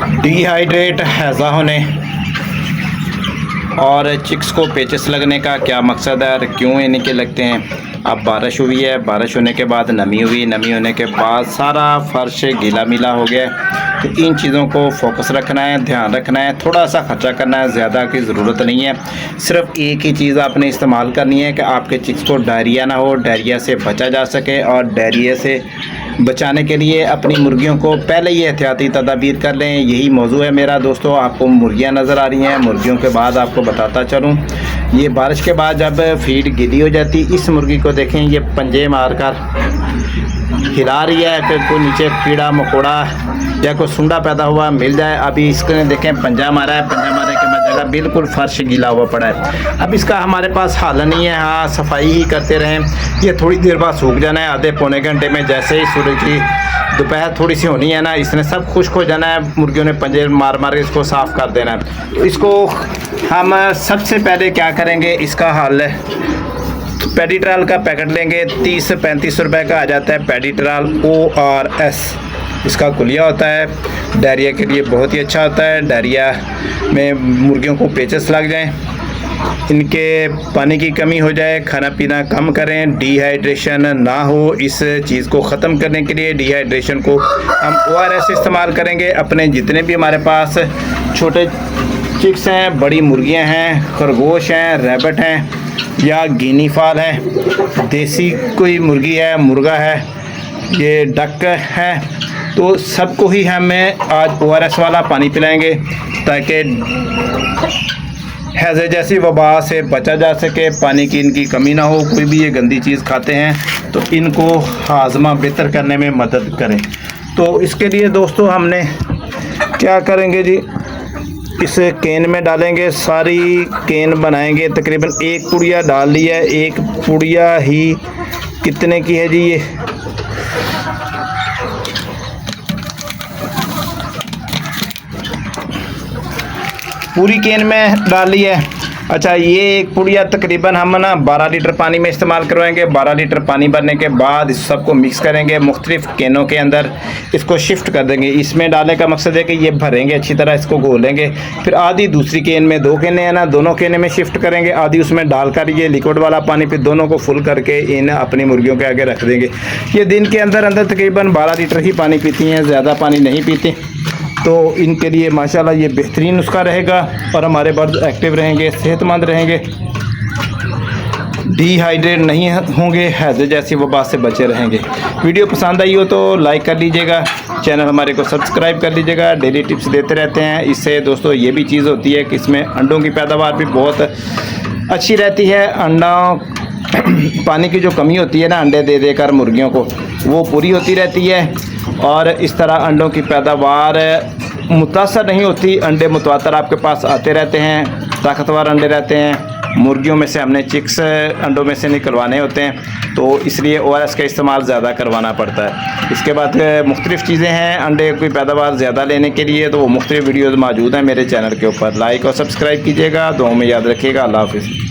Dehydrate हैज़ा होने और chicks को पेचेस लगने का क्या मकसद है और क्यों इनके लगते हैं। अब बारिश हुई है, बारिश होने के बाद नमी हुई, नमी होने के बाद सारा फर्श गीला मिला हो गया है। तो इन चीज़ों को फोकस रखना है, ध्यान रखना है, थोड़ा सा खर्चा करना है, ज़्यादा की ज़रूरत नहीं है। सिर्फ एक ही चीज़ आपने इस्तेमाल करनी है कि आपके चिक्स को डायरिया ना हो, डायरिया से बचा जा सके। और डायरिया से बचाने के लिए अपनी मुर्गियों को पहले ही एहतियाती तदाबीर कर लें। यही मौजू है मेरा दोस्तों। आपको मुर्गियाँ नज़र आ रही हैं, मुर्गियों के बाद आपको बताता चलूँ, ये बारिश के बाद जब फीड गीली हो जाती, इस मुर्गी को देखें, ये पंजे मार कर हिला रही है कि कोई नीचे कीड़ा मकोड़ा या कोई सुंडा पैदा हुआ मिल जाए। अभी इसने देखें पंजा मारा है, पंजा मारने के बाद जगह बिल्कुल फर्श गीला हुआ पड़ा है। अब इसका हमारे पास हल नहीं है, हाँ सफाई ही करते रहें। ये थोड़ी देर बाद सूख जाना है, आधे पौने घंटे में। जैसे ही सूरज की दोपहर थोड़ी सी होनी है ना, इसने सब खुश्क हो जाना है, मुर्गियों ने पंजे मार मार के इसको साफ़ कर देना है। तो इसको हम सबसे पहले क्या करेंगे, इसका हल पेडिट्राल का पैकेट लेंगे, 30 से 35 रुपए का आ जाता है। पेडिट्राल ORS इसका कुलिया होता है, डायरिया के लिए बहुत ही अच्छा होता है। डायरिया में मुर्गियों को पेचेस लग जाएं, इनके पानी की कमी हो जाए, खाना पीना कम करें, डिहाइड्रेशन ना हो, इस चीज़ को ख़त्म करने के लिए डिहाइड्रेशन को हम ORS इस्तेमाल करेंगे। अपने जितने भी हमारे पास छोटे चिक्स हैं, बड़ी मुर्गियां हैं, खरगोश हैं, रैबिट हैं या गिनी फाल है, देसी कोई मुर्गी है, मुर्गा है, ये डक है, तो सबको ही हमें आज ORS वाला पानी पिलाएंगे ताकि हैज़े जैसी वबा से बचा जा सके, पानी की इनकी कमी ना हो। कोई भी ये गंदी चीज़ खाते हैं तो इनको हाजमा बेहतर करने में मदद करें। तो इसके लिए दोस्तों हमने क्या करेंगे जी, इसे केन में डालेंगे, सारी केन बनाएंगे। तकरीबन एक पुड़िया डाल ली है। एक पुड़िया ही कितने की है जी, ये पूरी केन में डाल ली है। अच्छा, ये एक पुड़िया तकरीबन हम ना 12 लीटर पानी में इस्तेमाल करवाएंगे। 12 लीटर पानी भरने के बाद इस सबको मिक्स करेंगे, मुख्तलिफ केनों के अंदर इसको शिफ्ट कर देंगे। इसमें डालने का मकसद है कि ये भरेंगे अच्छी तरह, इसको घोलेंगे, फिर आधी दूसरी केन में, 2 केने हैं ना, दोनों केने में शिफ्ट करेंगे, आधी उसमें डालकर ये लिक्विड वाला पानी फिर दोनों को फुल करके इन अपनी मुर्गियों के आगे रख देंगे। ये दिन के अंदर अंदर तकरीबन 12 लीटर ही पानी पीती हैं, ज़्यादा पानी नहीं पीती। तो इनके लिए माशाल्लाह ये बेहतरीन नुस्खा रहेगा और हमारे बर्ड एक्टिव रहेंगे, सेहतमंद रहेंगे, डिहाइड्रेट नहीं होंगे, हैज़े जैसी वबा से बचे रहेंगे। वीडियो पसंद आई हो तो लाइक कर लीजिएगा, चैनल हमारे को सब्सक्राइब कर लीजिएगा। डेली टिप्स देते रहते हैं। इससे दोस्तों ये भी चीज़ होती है कि इसमें अंडों की पैदावार भी बहुत अच्छी रहती है। अंडों पानी की जो कमी होती है ना, अंडे दे देकर मुर्गियों को, वो पूरी होती रहती है और इस तरह अंडों की पैदावार मुतासर नहीं होती। अंडे मुतवातर आपके पास आते रहते हैं, ताकतवर अंडे रहते हैं। मुर्गियों में से हमने चिक्स अंडों में से निकलवाने होते हैं, तो इसलिए ORS का इस्तेमाल ज़्यादा करवाना पड़ता है। इसके बाद मुख्तलिफ़ चीज़ें हैं अंडे की पैदावार ज़्यादा लेने के लिए, तो वो मुख्तलिफ़ वीडियोज़ मौजूद हैं मेरे चैनल के ऊपर। लाइक और सब्सक्राइब कीजिएगा, दुआओं में याद रखिएगा। अल्लाह हाफ़िज़।